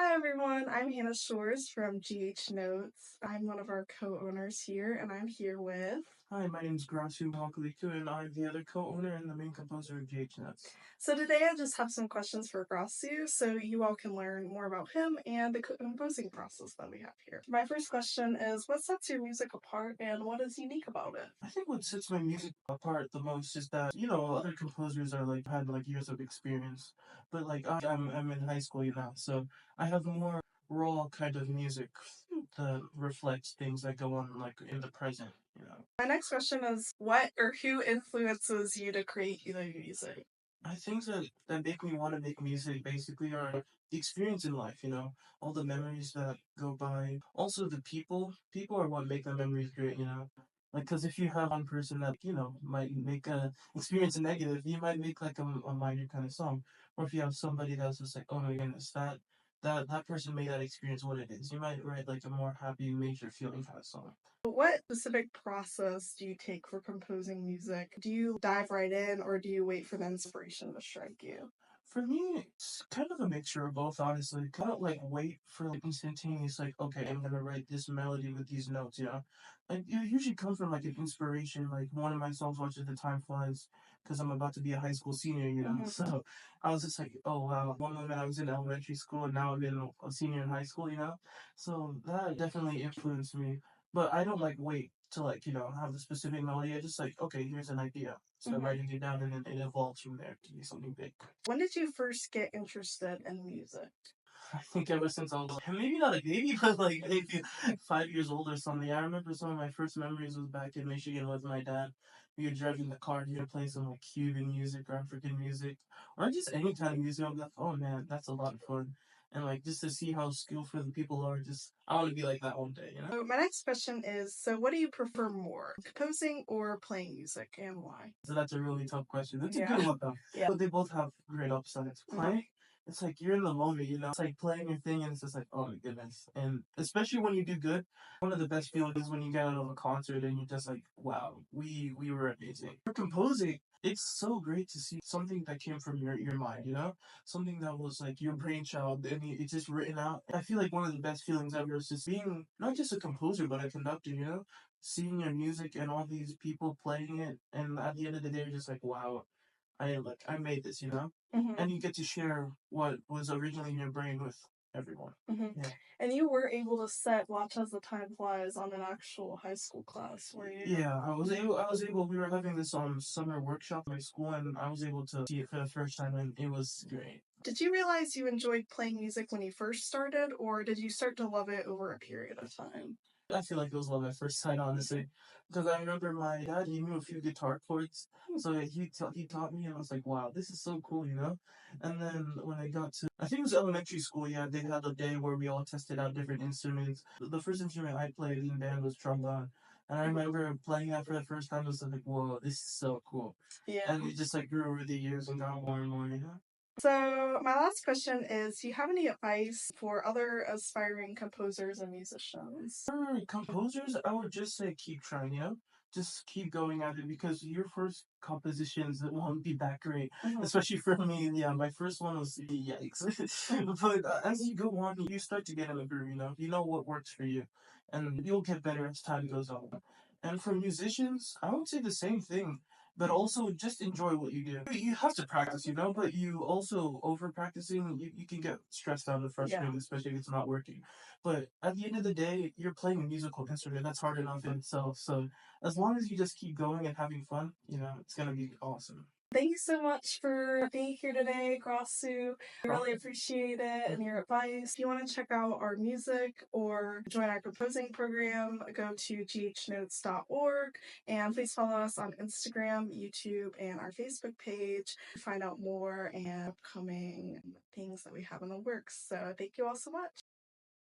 Hi everyone, I'm Hannah Shores from GH Notes. I'm one of our co-owners here, and I'm here with. Hi, my name is Grasu Mwakaliku, and I'm the other co-owner and the main composer of GH Nuts. So today I just have some questions for Grasu so you all can learn more about him and the composing process that we have here. My first question is, what sets your music apart and what is unique about it? I think what sets my music apart the most is that, other composers are had years of experience, but I'm in high school, so I have more raw kind of music that reflects things that go on in the present. My next question is, what or who influences you to create the music? Things that make me want to make music basically are the experience in life, all the memories that go by. Also, the people. People are what make the memories great. Like, because if you have one person that might make a experience a negative, you might make a minor kind of song. Or if you have somebody that's just like, oh my goodness, that person made that experience what it is, you might write like a more happy, major feeling kind of song. What specific process do you take for composing music? Do you dive right in or do you wait for the inspiration to strike you? For me, it's kind of a mixture of both, honestly. I don't wait for instantaneous, okay, I'm gonna write this melody with these notes. Like it usually comes from an inspiration. Like one of my songs, "Watch as the Time Flies," because I'm about to be a high school senior. Mhm. So I was just like, oh wow, one moment I was in elementary school and now I'm in a senior in high school. So that definitely influenced me. But I don't wait to have the specific melody. I just okay, here's an idea. Start Mhm. writing it down and then it evolves from there to be something big. When did you first get interested in music? I think ever since I was maybe not a baby, but maybe 5 years old or something. I remember some of my first memories was back in Michigan with my dad. We were driving the car and he would play some Cuban music or African music or just any kind of music. I'm like, oh man, that's a lot of fun. And just to see how skillful the people are, just I want to be like that one day. So my next question is, so what do you prefer more, composing or playing music, and why? So that's a really tough question. That's a Yeah. good one though. Yeah. But they both have great upsides. Playing, it's like you're in the moment. It's like playing your thing and it's just like, oh my goodness. And especially when you do good, one of the best feelings is when you get out of a concert and you're just like, wow, we were amazing. For composing, it's so great to see something that came from your mind. Something that was like your brainchild and it's just written out. I feel like one of the best feelings ever is just being not just a composer but a conductor. Seeing your music and all these people playing it, and at the end of the day, you're just like, wow, I made this. Hmm. And you get to share what was originally in your brain with everyone. Hmm. Yeah. And you were able to set "Watch as the Time Flies" on an actual high school class, were you? Yeah, I was able. I was able. We were having this summer workshop at my school, and I was able to see it for the first time, and it was great. Did you realize you enjoyed playing music when you first started, or did you start to love it over a period of time? I feel like it was love at first sight, honestly, because I remember my dad. He knew a few guitar chords, so he taught me, and I was like, wow, this is so cool. And then when I got to, I think it was elementary school. Yeah, they had a day where we all tested out different instruments. The first instrument I played in band was trombone, and I remember playing that for the first time. I was like, whoa, this is so cool. Yeah. And it just grew over the years and got more and more. So, my last question is, do you have any advice for other aspiring composers and musicians? For composers, I would just say keep trying. Just keep going at it because your first compositions won't be that great. Mhm. Especially for me, yeah, my first one was yikes. But as you go on, you start to get in the groove. You know what works for you, and you'll get better as time goes on. And for musicians, I would say the same thing. But also just enjoy what you do. You have to practice, but you also over practicing, you can get stressed out and frustrated, especially if it's not working. But at the end of the day, you're playing a musical instrument. That's hard enough in itself. So as long as you just keep going and having fun, it's gonna be awesome. Thank you so much for being here today, Grasu. I really appreciate it and your advice. If you want to check out our music or join our composing program, go to ghnotes.org and please follow us on Instagram, YouTube, and our Facebook page to find out more and upcoming things that we have in the works. So thank you all so much.